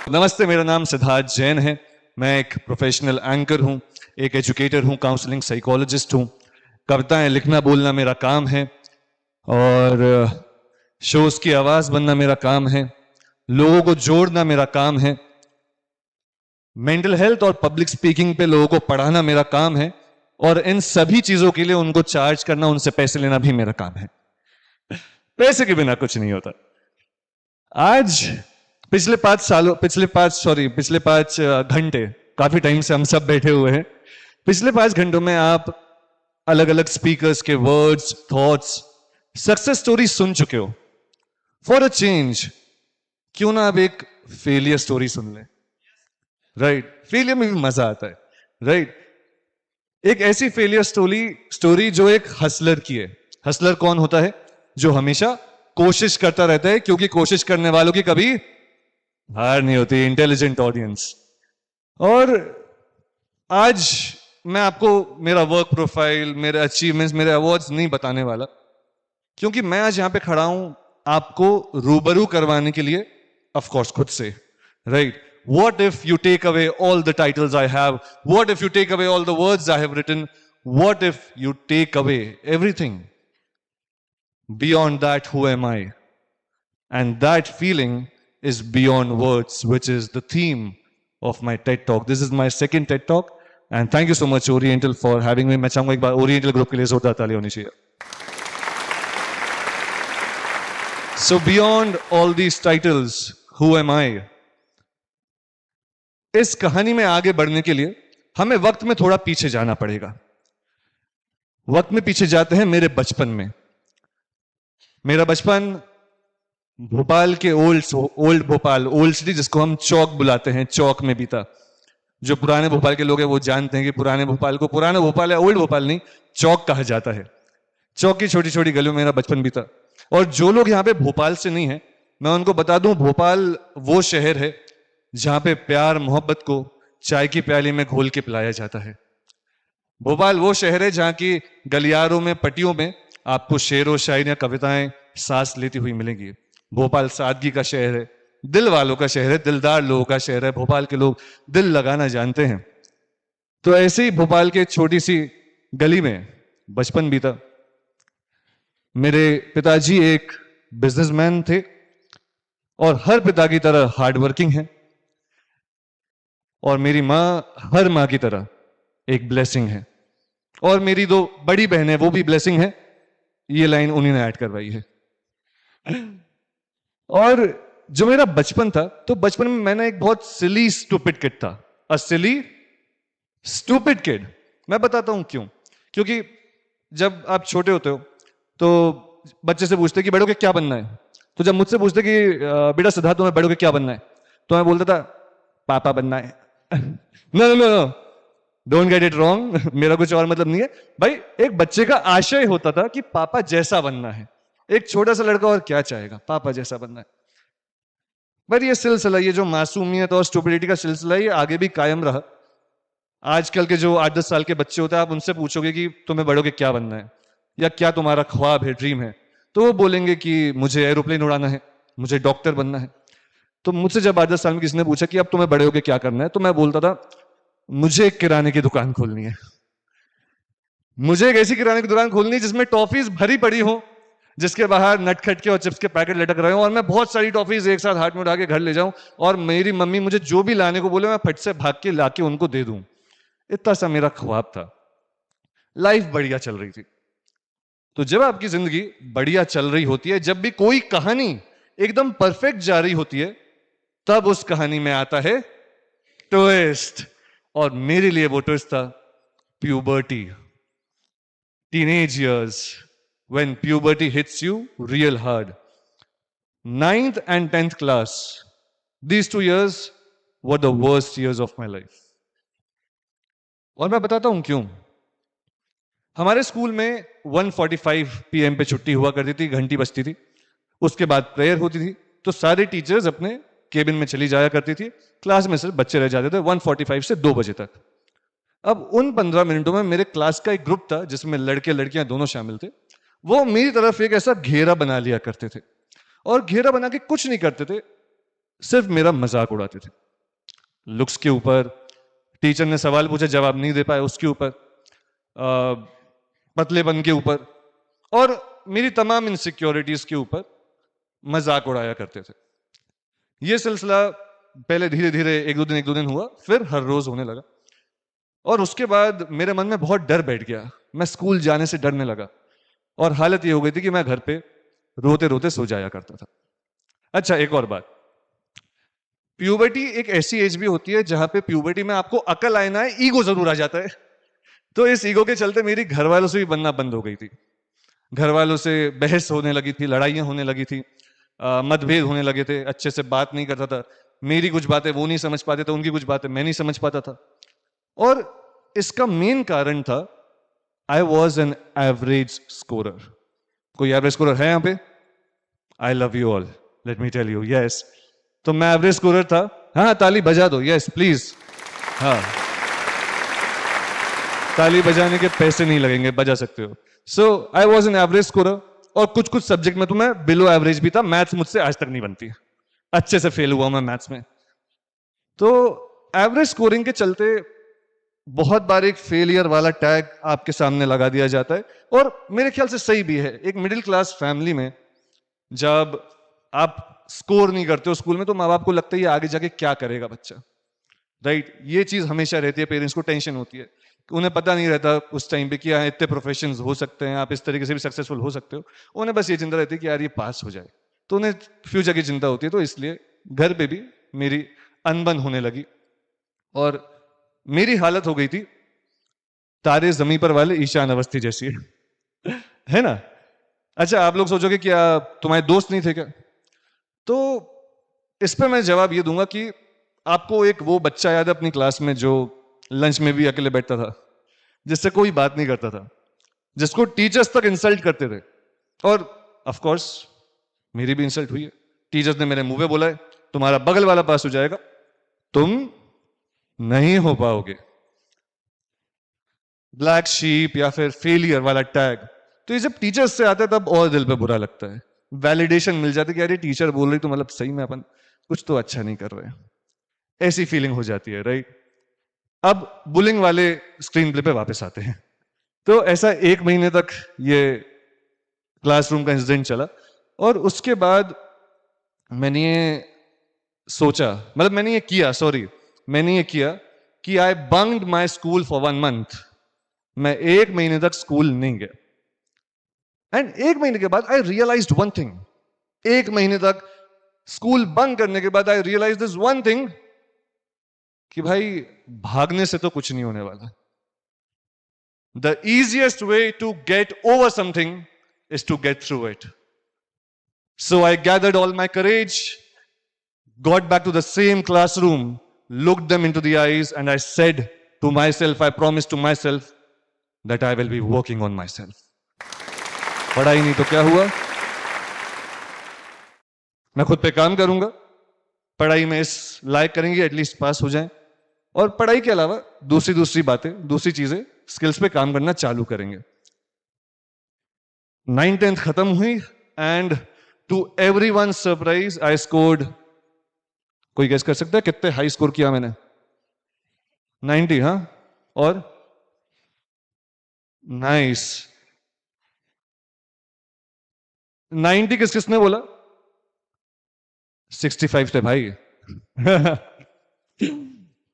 नमस्ते, मेरा नाम सिद्धार्थ जैन है। मैं एक प्रोफेशनल एंकर हूँ, एक एजुकेटर हूँ, काउंसलिंग साइकोलॉजिस्ट हूँ। कविताएं लिखना बोलना मेरा काम है और शोज की आवाज बनना मेरा काम है। लोगों को जोड़ना मेरा काम है। मेंटल हेल्थ और पब्लिक स्पीकिंग पे लोगों को पढ़ाना मेरा काम है और इन सभी चीजों के लिए उनको चार्ज करना, उनसे पैसे लेना भी मेरा काम है। पैसे के बिना कुछ नहीं होता। आज पिछले 5 घंटे, काफी टाइम से हम सब बैठे हुए हैं। पिछले 5 घंटों में आप अलग अलग स्पीकर्स के वर्ड्स, थॉट्स, सक्सेस स्टोरी सुन चुके हो। फॉर अ चेंज क्यों ना आप एक फेलियर स्टोरी सुन लें। राइट, फेलियर में भी मजा आता है। राइट, एक ऐसी फेलियर स्टोरी जो एक हसलर की है। हसलर कौन होता है? जो हमेशा कोशिश करता रहता है, क्योंकि कोशिश करने वालों की कभी हार नहीं होती। Intelligent audience. और आज मैं आपको मेरा वर्क प्रोफाइल, मेरे अचीवमेंट्स, मेरे अवार्ड्स नहीं बताने वाला, क्योंकि मैं आज यहां पे खड़ा हूं आपको रूबरू करवाने के लिए, ऑफ कोर्स खुद से। Right, what if you take away all the titles I have? What if you take away all the words I have written? What if you take away everything? Beyond that, who am I? And that feeling is beyond words, which is the theme of my TED Talk. This is my second TED Talk. And thank you so much, Oriental, for having me. मैं चाहूंगा एक बार Oriental Group के लिए जोरदार ताली होनी चाहिए। So beyond all these titles, who am I? इस कहानी में आगे बढ़ने के लिए हमें वक्त में थोड़ा पीछे जाना पड़ेगा। वक्त में पीछे जाते हैं मेरे बचपन में। मेरा बचपन भोपाल के ओल्ड भोपाल, ओल्ड सिटी जिसको हम चौक बुलाते हैं, चौक में बीता। जो पुराने भोपाल के लोग हैं वो जानते हैं कि पुराने भोपाल को पुराना भोपाल या ओल्ड भोपाल नहीं, चौक कहा जाता है। चौक की छोटी छोटी गलियों में मेरा बचपन बीता। और जो लोग यहाँ पे भोपाल से नहीं है, मैं उनको बता दूं, भोपाल वो शहर है जहां पे प्यार मोहब्बत को चाय की प्याली में घोल के पिलाया जाता है। भोपाल वो शहर है जहां की गलियारों में, पटियों में आपको शेरो शायरी या कविताएं सांस लेती हुई मिलेंगी। भोपाल सादगी का शहर है, दिल वालों का शहर है, दिलदार लोगों का शहर है। भोपाल के लोग दिल लगाना जानते हैं। तो ऐसे ही भोपाल के छोटी सी गली में बचपन बीता। मेरे पिताजी एक बिजनेसमैन थे और हर पिता की तरह हार्डवर्किंग है, और मेरी माँ हर माँ की तरह एक ब्लेसिंग है, और मेरी 2 बड़ी बहनें वो भी ब्लेसिंग है। ये लाइन उन्हीं ने ऐड करवाई है। और जो मेरा बचपन था, तो बचपन में मैंने एक बहुत सिली स्टूपिड किड था। अ सिली स्टूपिड किड। मैं बताता हूं क्यों। क्योंकि जब आप छोटे होते हो तो बच्चे से पूछते कि बड़ों के क्या बनना है। तो जब मुझसे पूछते कि बेटा सिद्धार्थ तुम्हें बड़ों के क्या बनना है, तो मैं बोलता था पापा बनना है। No no no, don't get it wrong, मेरा कुछ और मतलब नहीं है भाई। एक बच्चे का आशय होता था कि पापा जैसा बनना है। एक छोटा सा लड़का और क्या चाहेगा, पापा जैसा बनना है। पर ये सिलसिला, ये जो मासूमियत और स्टुपिडिटी का सिलसिला, ये आगे भी कायम रहा। आजकल के जो 8-10 साल के बच्चे होते हैं, आप उनसे पूछोगे कि तुम्हें बड़ों के क्या बनना है या क्या तुम्हारा ख्वाब है, ड्रीम है, तो वो बोलेंगे कि मुझे एरोप्लेन उड़ाना है, मुझे डॉक्टर बनना है। तो मुझसे जब 8-10 साल में किसी ने पूछा कि अब तुम्हें बड़े होके क्या करना है, तो मैं बोलता था मुझे एक किराने की दुकान खोलनी है। मुझे एक ऐसी किराने की दुकान खोलनी है जिसमें टॉफीज भरी पड़ी हो, जिसके बाहर नटखटके और चिप्स के पैकेट लटक रहे हो, और मैं बहुत सारी टॉफीज एक साथ हाथ में उठा के घर ले जाऊं, और मेरी मम्मी मुझे जो भी लाने को बोले मैं फट से भाग के लाके उनको दे दूं। इतना सा मेरा ख्वाब था। लाइफ बढ़िया चल रही थी। तो जब आपकी जिंदगी बढ़िया चल रही होती है, जब भी कोई कहानी एकदम परफेक्ट जा रही होती है, तब उस कहानी में आता है ट्विस्ट। और मेरे लिए वो ट्विस्ट था puberty, teenage years, when puberty hits you real hard. 9th and 10th class, these 2 years were the worst years of my life. और मैं बताता हूं क्यों। हमारे स्कूल में 1:45 PM पे छुट्टी हुआ करती थी, घंटी बजती थी, उसके बाद प्रेयर होती थी, तो सारे टीचर्स अपने केबिन में चली जाया करती थी, क्लास में सिर्फ बच्चे रह जाते थे 1:45 से 2 बजे तक। अब उन 15 मिनटों में मेरे क्लास का एक ग्रुप था जिसमें लड़के लड़कियां दोनों शामिल थे। वो मेरी तरफ एक ऐसा घेरा बना लिया करते थे, और घेरा बना के कुछ नहीं करते थे, सिर्फ मेरा मजाक उड़ाते थे। लुक्स के ऊपर, टीचर ने सवाल पूछा जवाब नहीं दे पाए उसके ऊपर, पतलेपन के ऊपर, और मेरी तमाम इनसिक्योरिटीज के ऊपर मजाक उड़ाया करते थे। यह सिलसिला पहले धीरे धीरे एक दो दिन हुआ, फिर हर रोज होने लगा। और उसके बाद मेरे मन में बहुत डर बैठ गया, मैं स्कूल जाने से डरने लगा, और हालत ये हो गई थी कि मैं घर पे रोते रोते सो जाया करता था। अच्छा, एक और बात, प्यूबर्टी एक ऐसी एज भी होती है जहां पे प्यूबर्टी में आपको अकल आए ना, ईगो जरूर आ जाता है। तो इस ईगो के चलते मेरी घर वालों से भी बनना बंद हो गई थी। घर वालों से बहस होने लगी थी, लड़ाइयां होने लगी थी, मतभेद होने लगे थे, अच्छे से बात नहीं करता था, मेरी कुछ बातें वो नहीं समझ पाते थे, उनकी कुछ बातें मैं नहीं समझ पाता था। और इसका मेन कारण था, I was an average scorer. कोई एवरेज स्कोरर है यहां पे? I love you all, let me tell you, yes. तो मैं एवरेज स्कोरर था। हाँ, ताली बजा दो, यस प्लीज। हाँ, ताली बजाने के पैसे नहीं लगेंगे, बजा सकते हो। So I was an average scorer, और कुछ कुछ सब्जेक्ट में तो मैं बिलो एवरेज भी था। मैथ्स मुझसे आज तक नहीं बनती, अच्छे से फेल हुआ मैं मैथ्स में। तो एवरेज स्कोरिंग के चलते बहुत बार एक फेलियर वाला टैग आपके सामने लगा दिया जाता है, और मेरे ख्याल से सही भी है। एक मिडिल क्लास फैमिली में जब आप स्कोर नहीं करते हो स्कूल में, तो माँ बाप को लगता है ये आगे जाके क्या करेगा बच्चा, राइट? ये चीज हमेशा रहती है, पेरेंट्स को टेंशन होती है। उन्हें पता नहीं रहता उस टाइम पे कि हाँ, इतने प्रोफेशंस हो सकते हैं, आप इस तरीके से भी सक्सेसफुल हो सकते हो। उन्हें बस ये चिंता रहती है कि यार ये पास हो जाए, तो उन्हें फ्यूचर की चिंता होती है। तो इसलिए घर पे भी मेरी अनबन होने लगी, और मेरी हालत हो गई थी तारे जमीन पर वाले ईशान अवस्थी जैसी है ना? अच्छा, आप लोग सोचोगे कि तुम्हारे दोस्त नहीं थे क्या? तो इस पे मैं जवाब ये दूंगा कि आपको एक वो बच्चा याद है अपनी क्लास में जो लंच में भी अकेले बैठता था, जिससे कोई बात नहीं करता था, जिसको टीचर्स तक इंसल्ट करते थे? और ऑफ कोर्स मेरी भी इंसल्ट हुई है। टीचर्स ने मेरे मुंह पे बोला है तुम्हारा बगल वाला पास हो जाएगा, तुम नहीं हो पाओगे। ब्लैक शीप या फिर फेलियर वाला टैग। तो ये जब टीचर्स से आता है तब और दिल पे बुरा लगता है। वैलिडेशन मिल जाती है कि यार ये टीचर बोल रही तो मतलब सही में अपन कुछ तो अच्छा नहीं कर रहे, ऐसी फीलिंग हो जाती है, राइट? अब बुलिंग वाले स्क्रीन प्ले पे वापस आते हैं। तो ऐसा 1 महीने तक ये क्लासरूम का इंसिडेंट चला, और उसके बाद मैंने ये सोचा, मतलब मैंने ये किया कि I bunked my school for 1 month. मैं 1 महीने तक स्कूल नहीं गया, एंड 1 महीने के बाद आई रियलाइज्ड वन थिंग। 1 महीने तक स्कूल बंक करने के बाद I realise this one thing कि भाई भागने से तो कुछ नहीं होने वाला। The easiest way to get over something is to get through it. So I gathered all my courage, got back to the same classroom, looked them into the eyes, and I said to myself, I promised to myself that I will be working on myself. पढ़ाई नहीं तो क्या हुआ, मैं खुद पे काम करूंगा, पढ़ाई में इस लायक करेंगे एटलीस्ट पास हो जाएं, और पढ़ाई के अलावा दूसरी बातें, दूसरी चीजें, स्किल्स पे काम करना चालू करेंगे। 9th-10th खत्म हुई, and to everyone surprise I scored, कोई गेस कर सकता है कितने हाई स्कोर किया मैंने? 90। हाँ, और नाइस। 90 किसने बोला? 65 थे भाई।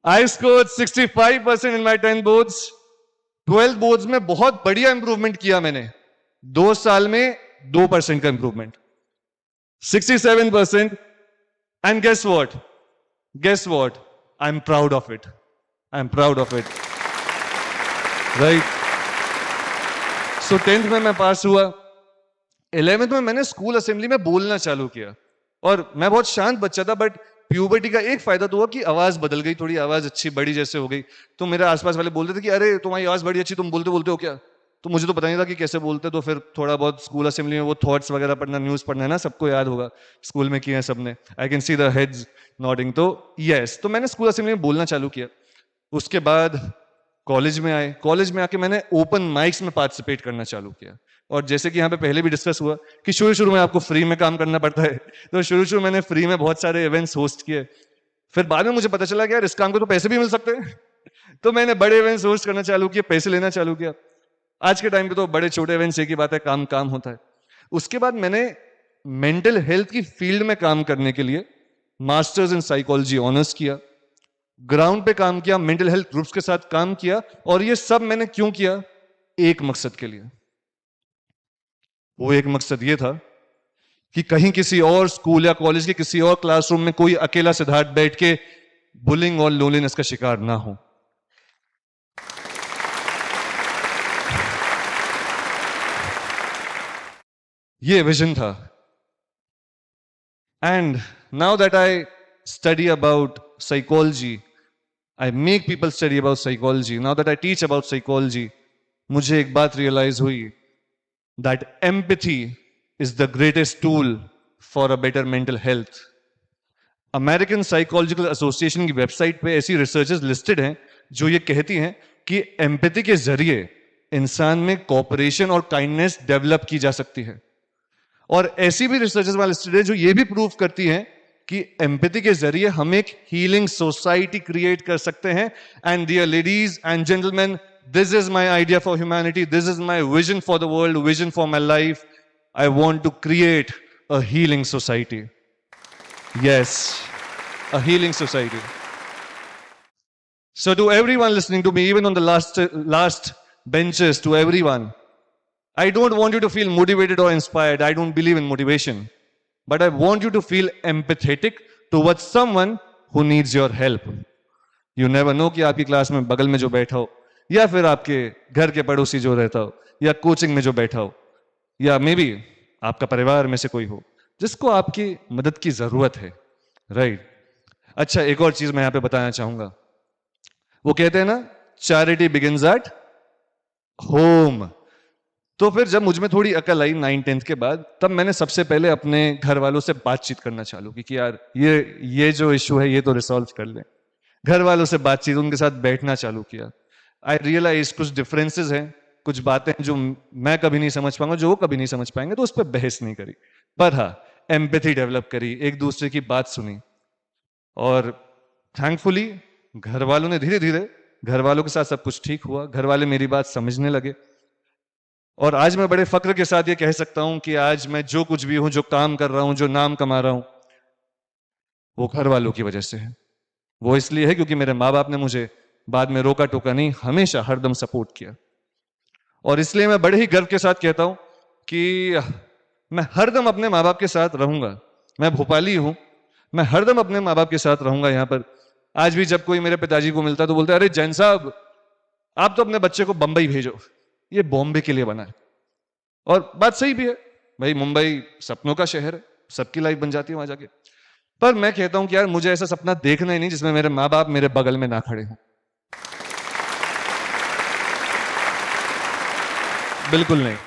I score 65% in my 10 boards. 12 boards में बहुत बढ़िया इंप्रूवमेंट किया मैंने, 2 साल में 2% का improvement, 67%। And guess what, I'm proud of it. Right? So 10th में मैं पास हुआ। 11th में मैंने स्कूल असेंबली में बोलना चालू किया, और मैं बहुत शांत बच्चा था, बट प्यूबर्टी का एक फायदा तो हुआ कि आवाज बदल गई, थोड़ी आवाज अच्छी बड़ी जैसे हो गई। तो मेरे आसपास वाले बोलते थे कि अरे तुम्हारी आवाज बड़ी अच्छी, तुम बोलते हो क्या? तो मुझे तो पता नहीं था कि कैसे बोलते, तो फिर थोड़ा बहुत स्कूल असेंबली में वो थॉट्स वगैरह पढ़ना, न्यूज पढ़ना है ना, सबको याद होगा, स्कूल में किया है सबने। I can see the heads nodding. तो यस, तो मैंने स्कूल असेंबली में बोलना चालू किया। उसके बाद कॉलेज में आए, कॉलेज में आके मैंने ओपन माइक्स में पार्टिसिपेट करना चालू किया। और जैसे कि यहाँ पे पहले भी डिस्कस हुआ कि शुरू शुरू में आपको फ्री में काम करना पड़ता है, तो शुरू शुरू मैंने फ्री में बहुत सारे इवेंट्स होस्ट किए। फिर बाद में मुझे पता चला कि यार इस काम को तो पैसे भी मिल सकते हैं, तो मैंने बड़े इवेंट्स होस्ट करना चालू किए, पैसे लेना चालू किया। आज के टाइम पे तो बड़े छोटे इवेंट्स एक ही बात है, काम काम होता है। उसके बाद मैंने मेंटल हेल्थ की फील्ड में काम करने के लिए मास्टर्स इन साइकोलॉजी ऑनर्स किया, ग्राउंड पे काम किया, मेंटल हेल्थ ग्रुप्स के साथ काम किया। और ये सब मैंने क्यों किया? एक मकसद के लिए। वो एक मकसद ये था कि कहीं किसी और स्कूल या कॉलेज के किसी और क्लासरूम में कोई अकेला सिद्धार्थ बैठ के बुलिंग और लोनलीनेस का शिकार ना हो। ये विजन था। And now that I study about psychology, I make people study about psychology, now that I teach about psychology, मुझे एक बात रियलाइज हुई that empathy is the greatest tool for a better mental health. American psychological association की website पे ऐसी researches listed हैं जो ये कहती हैं कि एम्पैथी के जरिए इंसान में कोऑपरेशन और काइंडनेस डेवलप की जा सकती है। और ऐसी भी रिसर्चेस वाले लिस्टेड है जो ये भी प्रूव करती हैं कि एम्पैथी के जरिए हम एक हीलिंग सोसाइटी क्रिएट कर सकते हैं। And dear ladies and gentleman, this is my idea for humanity, this is my vision for the world, vision for my life. I want to create a healing society. Yes, a healing society. So to everyone listening to me, even on the last benches, to everyone, I don't want you to feel motivated or inspired. I don't believe in motivation. But I want you to feel empathetic towards someone who needs your help. You never know कि आपकी class में बगल में जो बैठा हो, या फिर आपके घर के पड़ोसी जो रहता हो, या कोचिंग में जो बैठा हो, या मे बी आपका परिवार में से कोई हो जिसको आपकी मदद की जरूरत है। राइट। अच्छा, एक और चीज मैं यहां पे बताना चाहूंगा। वो कहते हैं ना, चैरिटी बिगिंस एट होम। तो फिर जब मुझ में थोड़ी अकल आई 9th-10th के बाद, तब मैंने सबसे पहले अपने घर वालों से बातचीत करना चालू की कि यार ये जो इशू है ये तो रिसॉल्व कर लें। घर वालों से बातचीत, उनके साथ बैठना चालू किया। आई रियलाइज कुछ डिफरेंसेस हैं, कुछ बातें जो मैं कभी नहीं समझ पाऊंगा, जो वो कभी नहीं समझ पाएंगे, तो उस पर बहस नहीं करी। पर हाँ, एम्पैथी डेवलप करी, एक दूसरे की बात सुनी। और थैंकफुली घर वालों ने धीरे धीरे, घर वालों के साथ सब कुछ ठीक हुआ, घर वाले मेरी बात समझने लगे। और आज मैं बड़े फक्र के साथ ये कह सकता हूं कि आज मैं जो कुछ भी हूं, जो काम कर रहा हूं, जो नाम कमा रहा हूं, वो घर वालों की वजह से है। वो इसलिए है क्योंकि मेरे माँ बाप ने मुझे बाद में रोका टोका नहीं, हमेशा हरदम सपोर्ट किया। और इसलिए मैं बड़े ही गर्व के साथ कहता हूं कि मैं हरदम अपने माँ बाप के साथ रहूंगा। मैं भोपाली हूं, मैं हरदम अपने माँ बाप के साथ रहूंगा यहाँ पर। आज भी जब कोई मेरे पिताजी को मिलता है तो बोलते हैं, अरे जैन साहब, आप तो अपने बच्चे को बंबई भेजो, ये बॉम्बे के लिए बना है। और बात सही भी है भाई, मुंबई सपनों का शहर है, सबकी लाइफ बन जाती है वहां जाके। पर मैं कहता हूं कि यार मुझे ऐसा सपना देखना ही नहीं जिसमें मेरे माँ बाप मेरे बगल में ना खड़े हों। बिल्कुल नहीं।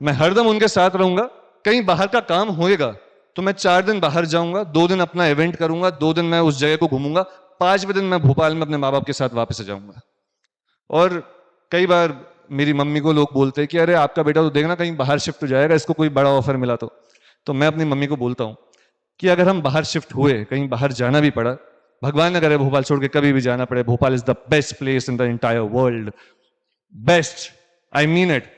मैं हरदम उनके साथ रहूंगा। कहीं बाहर का काम होएगा तो मैं 4 दिन बाहर जाऊंगा, 2 दिन अपना इवेंट करूंगा, 2 दिन मैं उस जगह को घूमूंगा, 5वें दिन मैं भोपाल में अपने माँ बाप के साथ वापस आ जाऊंगा। और कई बार मेरी मम्मी को लोग बोलते हैं कि अरे आपका बेटा तो देखना कहीं बाहर शिफ्ट हो जाएगा, इसको कोई बड़ा ऑफर मिला तो मैं अपनी मम्मी को बोलता हूं कि अगर हम बाहर शिफ्ट हुए, कहीं बाहर जाना भी पड़ा, भगवान न करे भोपाल छोड़ के कभी भी जाना पड़े, Bhopal is the best place in the entire world, best, I mean it.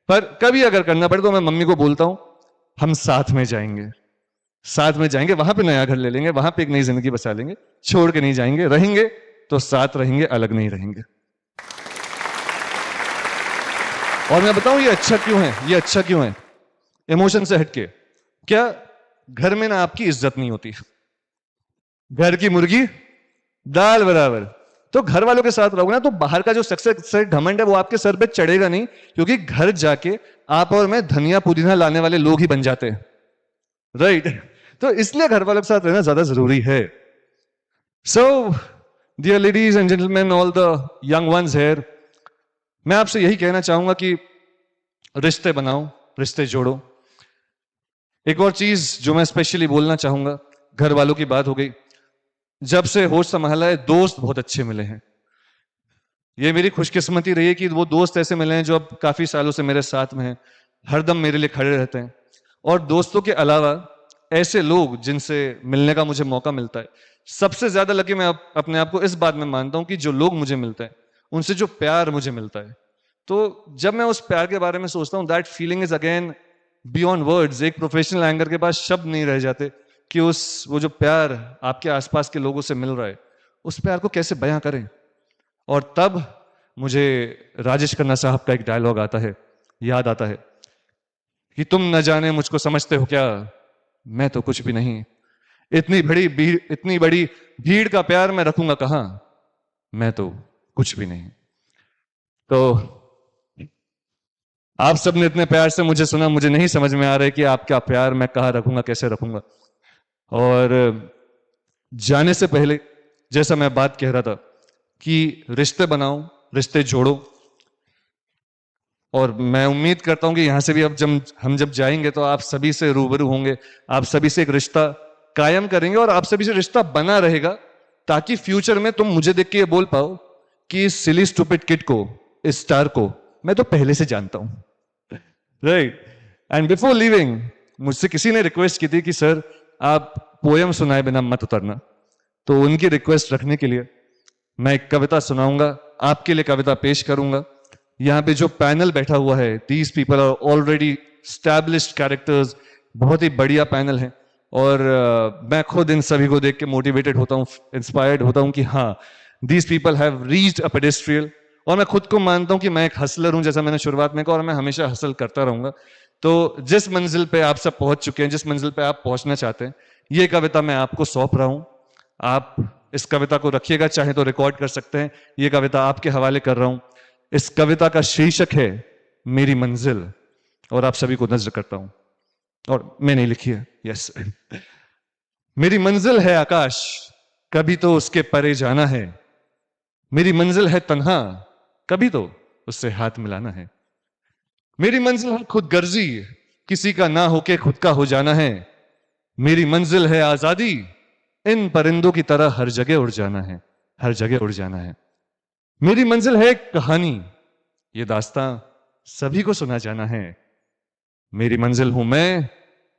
पर कभी अगर करना पड़े तो मैं मम्मी को बोलता हूं हम साथ में जाएंगे, साथ में जाएंगे, वहां पे नया घर ले लेंगे, वहां पे एक नई जिंदगी बसा लेंगे, छोड़ के नहीं जाएंगे, रहेंगे तो साथ रहेंगे, अलग नहीं रहेंगे। और मैं बताऊं ये अच्छा क्यों है, ये अच्छा क्यों है? इमोशन से हटके, क्या घर में ना आपकी इज्जत नहीं होती, घर की मुर्गी दाल बराबर। तो घर वालों के साथ रहोगे ना तो बाहर का जो सक्सेस से घमंड है वो आपके सर पे चढ़ेगा नहीं, क्योंकि घर जाके आप और मैं धनिया पुदीना लाने वाले लोग ही बन जाते हैं। राइट। तो इसलिए घर वालों के साथ रहना ज्यादा जरूरी है। So dear ladies and gentleman, all the young ones here, मैं आपसे यही कहना चाहूंगा कि रिश्ते बनाओ, रिश्ते जोड़ो। एक और चीज जो मैं स्पेशली बोलना चाहूंगा, घर वालों की बात हो गई, जब से होश संभाला है दोस्त बहुत अच्छे मिले हैं। ये मेरी खुशकिस्मती रही है कि वो दोस्त ऐसे मिले हैं जो अब काफी सालों से मेरे साथ में हैं, हरदम मेरे लिए खड़े रहते हैं। और दोस्तों के अलावा ऐसे लोग जिनसे मिलने का मुझे मौका मिलता है, सबसे ज्यादा लकी मैं अपने आप को इस बात में मानता हूं कि जो लोग मुझे मिलते हैं उनसे जो प्यार मुझे मिलता है। तो जब मैं उस प्यार के बारे में सोचता हूँ, that feeling is again beyond words. एक प्रोफेशनल एंकर के पास शब्द नहीं रह जाते कि वो जो प्यार आपके आसपास के लोगों से मिल रहा है, उस प्यार को कैसे बयां करें। और तब मुझे राजेश खन्ना साहब का एक डायलॉग आता है, याद आता है कि तुम न जाने मुझको समझते हो क्या, मैं तो कुछ भी नहीं। इतनी बड़ी भीड़ का प्यार मैं रखूंगा कहां, मैं तो कुछ भी नहीं। तो आप सबने इतने प्यार से मुझे सुना, मुझे नहीं समझ में आ रहा है कि आपका प्यार मैं कहां रखूंगा, कैसे रखूंगा। और जाने से पहले जैसा मैं बात कह रहा था कि रिश्ते बनाओ, रिश्ते जोड़ो। और मैं उम्मीद करता हूं कि यहां से भी अब जब जाएंगे तो आप सभी से रूबरू होंगे, आप सभी से एक रिश्ता कायम करेंगे और आप सभी से रिश्ता बना रहेगा, ताकि फ्यूचर में तुम मुझे देख के ये बोल पाओ कि इस सिली स्टूपिड किड को, इस स्टार को मैं तो पहले से जानता हूं। राइट। एंड बिफोर लिविंग मुझसे किसी ने रिक्वेस्ट की थी कि सर आप पोयम सुनाए बिना मत उतरना। तो उनकी रिक्वेस्ट रखने के लिए मैं एक कविता सुनाऊंगा, आपके लिए कविता पेश करूंगा। यहाँ पे जो पैनल बैठा हुआ है, these people are already established characters, बहुत ही बढ़िया पैनल है। और मैं खुद इन सभी को देख के मोटिवेटेड होता हूँ, इंस्पायर्ड होता हूँ कि हाँ, these people have reached a pedestal. और मैं खुद को मानता हूँ कि मैं एक हसलर हूं, जैसा मैंने शुरुआत में कहा, और मैं हमेशा हसल करता रहूंगा। तो जिस मंजिल पे आप सब पहुंच चुके हैं, जिस मंजिल पे आप पहुंचना चाहते हैं, ये कविता मैं आपको सौंप रहा हूं। आप इस कविता को रखिएगा, चाहे तो रिकॉर्ड कर सकते हैं। ये कविता आपके हवाले कर रहा हूं। इस कविता का शीर्षक है मेरी मंजिल, और आप सभी को नजर करता हूं, और मैंने लिखी है, यस। मेरी मंजिल है आकाश, कभी तो उसके परे जाना है। मेरी मंजिल है तन्हा, कभी तो उससे हाथ मिलाना है। मेरी मंजिल है खुदगर्जी, किसी का ना होके खुद का हो जाना है। मेरी मंजिल है आजादी, इन परिंदों की तरह हर जगह उड़ जाना है, हर जगह उड़ जाना है। मेरी मंजिल है एक कहानी, ये दास्तां सभी को सुना जाना है। मेरी मंजिल हूं मैं,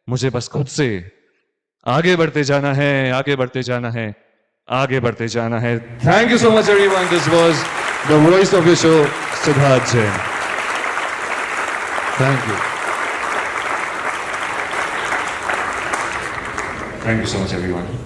मुझे बस खुद से आगे बढ़ते जाना है, आगे बढ़ते जाना है, आगे बढ़ते जाना है। Thank you so much everyone. This was the voice of your show, Siddharth Jain. Thank you, thank you so much everyone.